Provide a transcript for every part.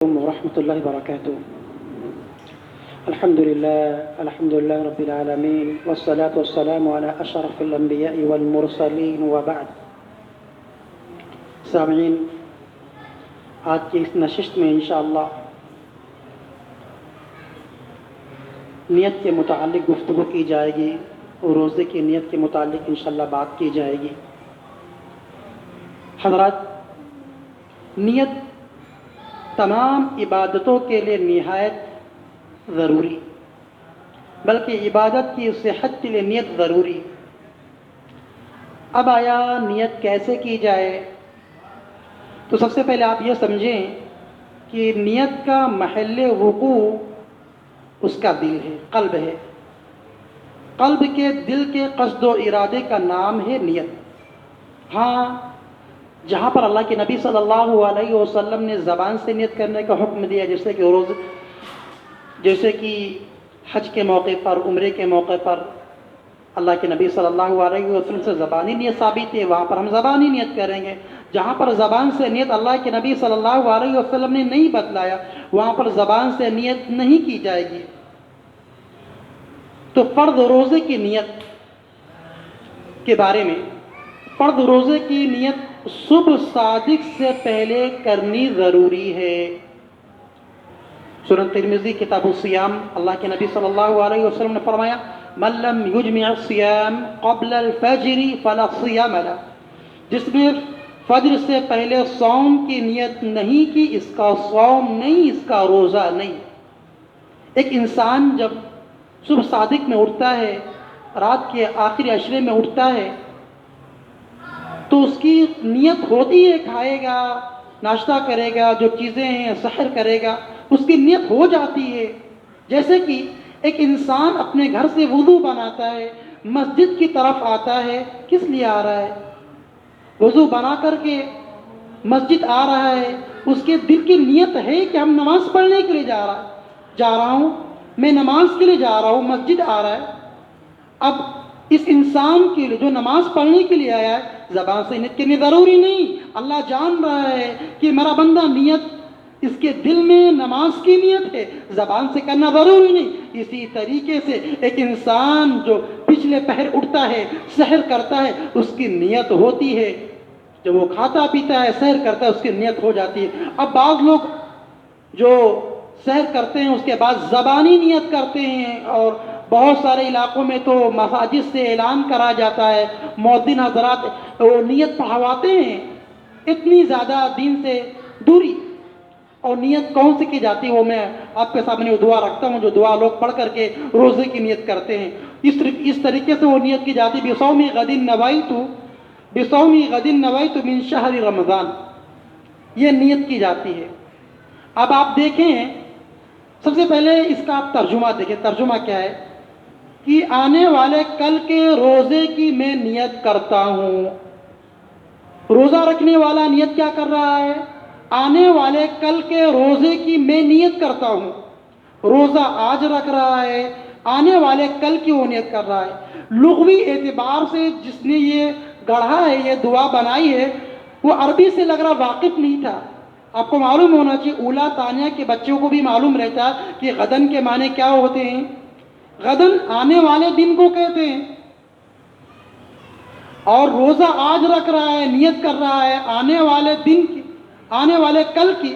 ورحمة الله وبركاته. الحمد لله رب العالمين والصلاة والسلام على أشرف الأنبياء والمرسلين وبعد. سامعین، آج کی اس نشست میں انشاءاللہ نیت کے متعلق گفتگو کی جائے گی اور روزے کی نیت کے متعلق انشاءاللہ بات کی جائے گی. حضرات، نیت تمام عبادتوں کے لیے نہایت ضروری، بلکہ عبادت کی صحت کے لیے نیت ضروری. اب آیا نیت کیسے کی جائے؟ تو سب سے پہلے آپ یہ سمجھیں کہ نیت کا محل وقوع اس کا دل ہے، قلب ہے. قلب کے دل کے قصد و ارادے کا نام ہے نیت. ہاں، جہاں پر اللہ کے نبی صلی اللہ علیہ وسلم نے زبان سے نیت کرنے کا حکم دیا، جیسے کہ حج کے موقع پر، عمرے کے موقع پر اللہ کے نبی صلی اللہ علیہ وسلم سے زبانی نیت ثابت ہے، وہاں پر ہم زبانی نیت کریں گے. جہاں پر زبان سے نیت اللہ کے نبی صلی اللہ علیہ وسلم نے نہیں بتلایا، وہاں پر زبان سے نیت نہیں کی جائے گی. تو فرض روزے کی نیت کے بارے میں، فرض روزے کی نیت صبح صادق سے پہلے کرنی ضروری ہے. سنن ترمذی کتاب الصیام، اللہ کے نبی صلی اللہ علیہ وسلم نے فرمایا: من لم یجمع الصیام قبل الفجر فلا صیام له. جس نے فجر سے پہلے صوم کی نیت نہیں کی، اس کا صوم نہیں، اس کا روزہ نہیں. ایک انسان جب صبح صادق میں اٹھتا ہے، رات کے آخری عشرے میں اٹھتا ہے، تو اس کی نیت ہوتی ہے، کھائے گا، ناشتہ کرے گا، جو چیزیں ہیں سحر کرے گا، اس کی نیت ہو جاتی ہے. جیسے کہ ایک انسان اپنے گھر سے وضو بناتا ہے، مسجد کی طرف آتا ہے، کس لیے آ رہا ہے؟ وضو بنا کر کے مسجد آ رہا ہے، اس کے دل کی نیت ہے کہ ہم نماز پڑھنے کے لیے جا رہا ہوں، میں نماز کے لیے جا رہا ہوں، مسجد آ رہا ہے. اب اس انسان کے لیے جو نماز پڑھنے کے لیے آیا ہے، زبان سے نیت کرنی ضروری نہیں. اللہ جان رہا ہے کہ میرا بندہ نیت، اس کے دل میں نماز کی نیت ہے، زبان سے کرنا ضروری نہیں. اسی طریقے سے ایک انسان جو پچھلے پہر اٹھتا ہے، سحر کرتا ہے، اس کی نیت ہوتی ہے. جب وہ کھاتا پیتا ہے، سحر کرتا ہے، اس کی نیت ہو جاتی ہے. اب بعض لوگ جو سحر کرتے ہیں اس کے بعد زبانی نیت کرتے ہیں، اور بہت سارے علاقوں میں تو مساجد سے اعلان کرا جاتا ہے، مؤذن حضرات وہ نیت پڑھواتے ہیں. اتنی زیادہ دین سے دوری. اور نیت کون سی کی جاتی ہے وہ میں آپ کے سامنے وہ دعا رکھتا ہوں، جو دعا لوگ پڑھ کر کے روزے کی نیت کرتے ہیں. اس طریقے سے وہ نیت کی جاتی ہے: بصوم غد نویت من شہر رمضان. یہ نیت کی جاتی ہے. اب آپ دیکھیں، سب سے پہلے اس کا آپ ترجمہ دیکھیں. ترجمہ کیا ہے کہ آنے والے کل کے روزے کی میں نیت کرتا ہوں. روزہ رکھنے والا نیت کیا کر رہا ہے؟ آنے والے کل کے روزے کی میں نیت کرتا ہوں. روزہ آج رکھ رہا ہے، آنے والے کل کی وہ نیت کر رہا ہے. لغوی اعتبار سے جس نے یہ گڑھا ہے، یہ دعا بنائی ہے، وہ عربی سے لگ رہا واقف نہیں تھا. آپ کو معلوم ہونا چاہیے، اولا ثانیہ کے بچوں کو بھی معلوم رہتا ہے کہ غدن کے معنی کیا ہوتے ہیں. غدن آنے والے دن کو کہتے ہیں. اور روزہ آج رکھ رہا ہے، نیت کر رہا ہے آنے والے دن کی، آنے والے کل کی.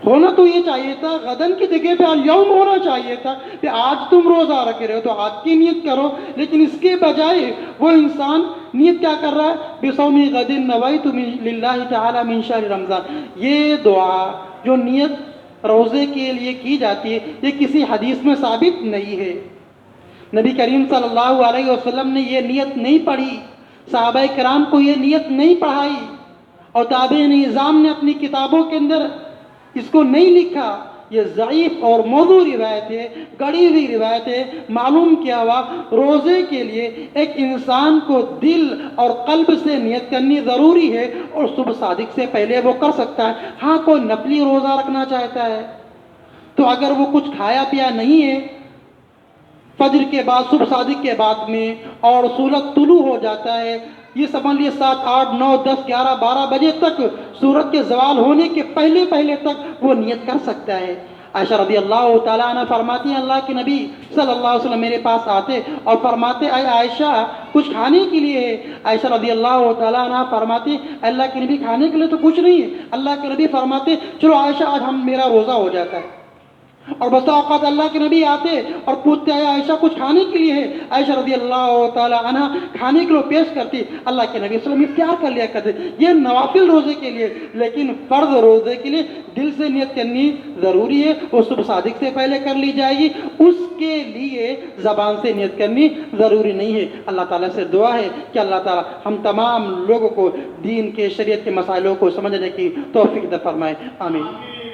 ہونا تو یہ چاہیے تھا، غدن کی جگہ پہ الیوم ہونا چاہیے تھا کہ آج تم روزہ رکھ رہے ہو تو آج کی نیت کرو. لیکن اس کے بجائے وہ انسان نیت کیا کر رہا ہے؟ بصوم غد نویت للہ تعالی من شہر رمضان. یہ دعا جو نیت روزے کے لیے کی جاتی ہے، یہ کسی حدیث میں ثابت نہیں ہے. نبی کریم صلی اللہ علیہ وسلم نے یہ نیت نہیں پڑھی، صحابہ کرام کو یہ نیت نہیں پڑھائی، اور تابعین نظام نے اپنی کتابوں کے اندر اس کو نہیں لکھا. یہ ضعیف اور موضوع روایت ہے، گڑی ہوئی روایت ہے. معلوم کیا ہوا؟ روزے کے لیے ایک انسان کو دل اور قلب سے نیت کرنی ضروری ہے، اور صبح صادق سے پہلے وہ کر سکتا ہے. ہاں، کوئی نفلی روزہ رکھنا چاہتا ہے تو اگر وہ کچھ کھایا پیا نہیں ہے فجر کے بعد، صبح صادق کے بعد میں، اور سورج طلوع ہو جاتا ہے، یہ سمجھ لیے 7 8 9 10 11 12 بجے تک سورج کے زوال ہونے کے پہلے پہلے تک وہ نیت کر سکتا ہے۔ عائشہ رضی اللہ تعالیٰ عنہ فرماتی ہیں اللہ کے نبی صلی اللہ علیہ وسلم میرے پاس آتے اور فرماتے اے عائشہ کچھ کھانے کے لیے ہے؟ عائشہ رضی اللہ تعالیٰ عنہ فرماتی اللہ کے نبی کھانے کے لیے تو کچھ نہیں ہے۔ اللہ کے نبی فرماتے چلو عائشہ آج میرا روزہ ہو جاتا ہے۔ اور بسا اوقات اللہ کے نبی آتے اور پوچھتے ہیں عائشہ کچھ کھانے کے لیے ہے؟ عائشہ رضی اللہ تعالیٰ عنہ کھانے کے لیے پیش کرتی، اللہ کے نبی صلی اللہ علیہ وسلم افطار کر لیا کرتے۔ یہ نوافل روزے کے لیے، لیکن فرض روزے کے لیے دل سے نیت کرنی ضروری ہے، وہ صبح صادق سے پہلے کر لی جائے گی، اس کے لیے زبان سے نیت کرنی ضروری نہیں ہے۔ اللہ تعالیٰ سے دعا ہے کہ اللہ تعالیٰ ہم تمام لوگوں کو دین کے شریعت کے مسائلوں کو سمجھنے کی توفیق عطا فرمائے، آمین۔